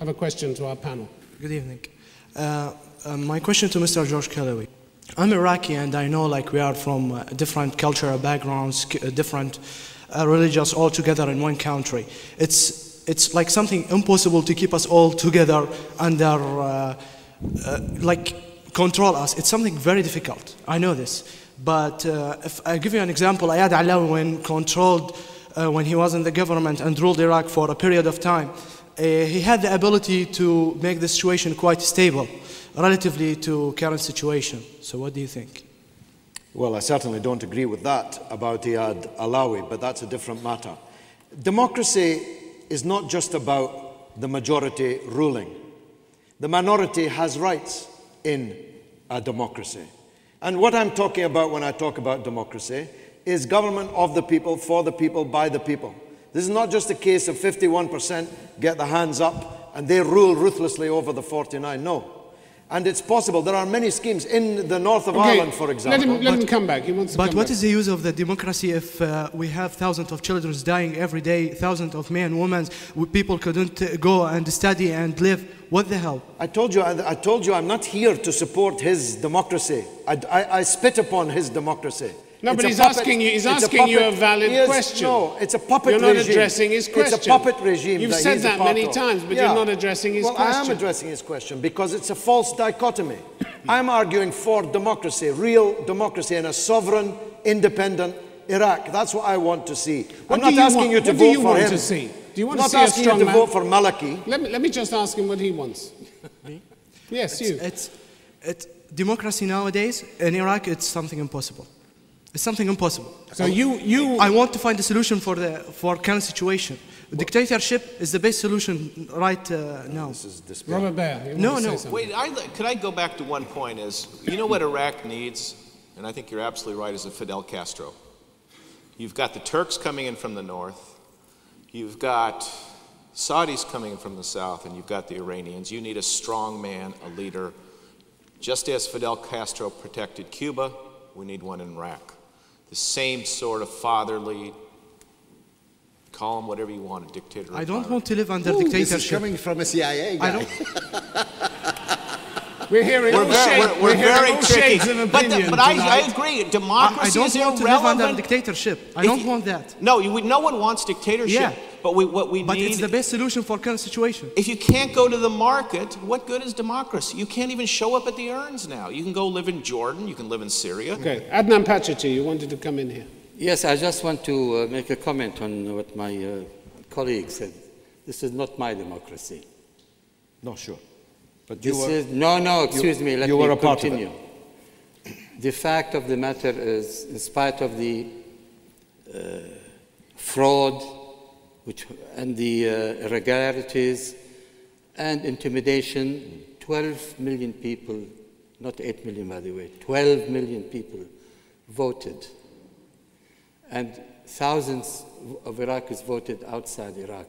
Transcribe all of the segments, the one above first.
have a question to our panel. Good evening. My question to Mr. George Galloway. I'm Iraqi, and I know like we are from different cultural backgrounds, different religions all together in one country. It's like something impossible to keep us all together under like control us. It's something very difficult. I know this. But if I give you an example, Ayad Alawi, when he was in the government and ruled Iraq for a period of time, he had the ability to make the situation quite stable, relatively to current situation. So what do you think? Well, I certainly don't agree with that about Ayad Alawi, but that's a different matter. Democracy is not just about the majority ruling. The minority has rights in a democracy. And what I'm talking about when I talk about democracy is government of the people, for the people, by the people. This is not just a case of 51% get their hands up and they rule ruthlessly over the 49. No. And it's possible. There are many schemes in the north of Ireland, for example. Let him come back. He wants to come back. But what is the use of the democracy if we have thousands of children dying every day, thousands of men, women, people couldn't go and study and live? What the hell? I told you I'm not here to support his democracy. I spit upon his democracy. No, but he's asking you a valid question. No, it's a puppet regime. You're not addressing his question. It's a puppet regime. You've said that many times, but you're not addressing his question. Well, I am addressing his question because it's a false dichotomy. I'm arguing for democracy, real democracy in a sovereign, independent Iraq. That's what I want to see. I'm not asking you to vote for him. Do you want to see a strong man? I'm not asking you to vote for Maliki. Let me just ask him what he wants. Me? Yes, you. It's democracy nowadays in Iraq. It's something impossible. It's something impossible. So I want to find a solution for current situation. Dictatorship is the best solution right now. This is Robert Baer. No. Wait, could I go back to one point? Is you know what Iraq needs, and I think you're absolutely right, is a Fidel Castro. You've got the Turks coming in from the north, you've got Saudis coming in from the south, and you've got the Iranians. You need a strong man, a leader. Just as Fidel Castro protected Cuba, we need one in Iraq. The same sort of fatherly, call him whatever you want, a dictator. I don't want to live under dictatorship. This is coming from a CIA guy. We're hearing we're very tricky. But I agree. Democracy is irrelevant. I don't want to live under dictatorship. I don't want that. No, no one wants dictatorship. Yeah. But what we need... But it's the best solution for current situation. If you can't go to the market, what good is democracy? You can't even show up at the urns now. You can go live in Jordan. You can live in Syria. Okay. Adnan Pachachi, you wanted to come in here. Yes, I just want to make a comment on what my colleague said. This is not my democracy. No, sure. But excuse me, let me continue. The fact of the matter is, in spite of the fraud and the irregularities and intimidation, 12 million people, not 8 million by the way, 12 million people voted. And thousands of Iraqis voted outside Iraq.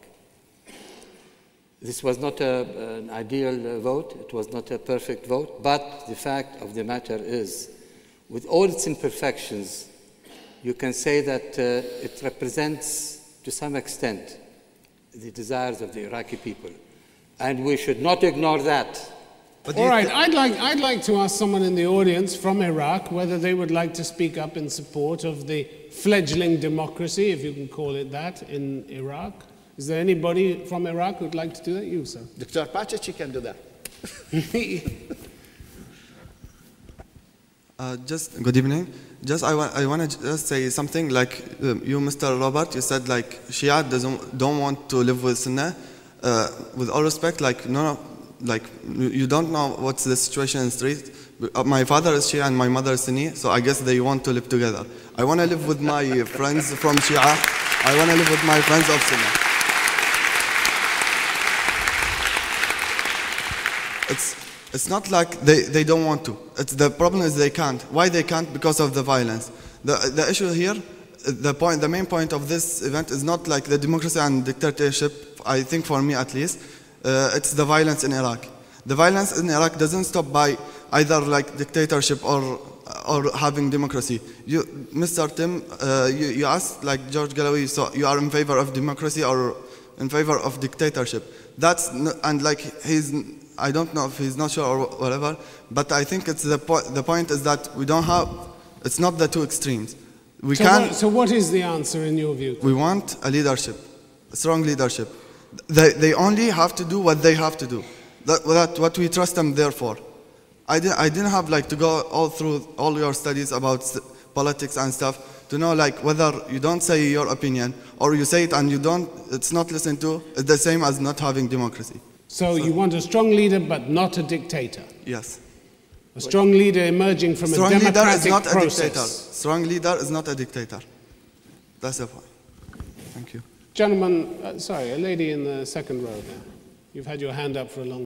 This was not an ideal vote, it was not a perfect vote, but the fact of the matter is, with all its imperfections, you can say that it represents, to some extent, the desires of the Iraqi people. And we should not ignore that. All right, I'd like to ask someone in the audience from Iraq whether they would like to speak up in support of the fledgling democracy, if you can call it that, in Iraq. Is there anybody from Iraq who'd like to do that? You, sir. Dr. Pachachi can do that. Good evening. I want to just say something like you, Mr. Robert, you said like Shia don't want to live with Sunnah. With all respect, like you don't know what's the situation in the street. My father is Shia and my mother is Sunni, so I guess they want to live together. I want to live with my friends from Shia. I want to live with my friends of Sunnah. It's not like they don't want to. The problem is they can't. Why they can't? Because of the violence. The issue here, the main point of this event is not like the democracy and dictatorship, I think for me at least, it's the violence in Iraq. The violence in Iraq doesn't stop by either like dictatorship or having democracy. Mr. Tim, you asked like George Galloway, so you are in favor of democracy or in favor of dictatorship. And like I don't know if he's not sure or whatever, but I think it's the point is that we don't have, it's not the two extremes. So what is the answer in your view? We want a leadership, a strong leadership. They only have to do what they have to do. That's what we trust them there for. I didn't have like to go all through all your studies about politics and stuff to know like whether you don't say your opinion or you say it and it's not listened to. It's the same as not having democracy. So you want a strong leader but not a dictator? Yes. A strong leader emerging from a democratic process. Strong leader is not a dictator. That's the point. Thank you. Gentlemen, sorry, a lady in the second row there. You've had your hand up for a long time.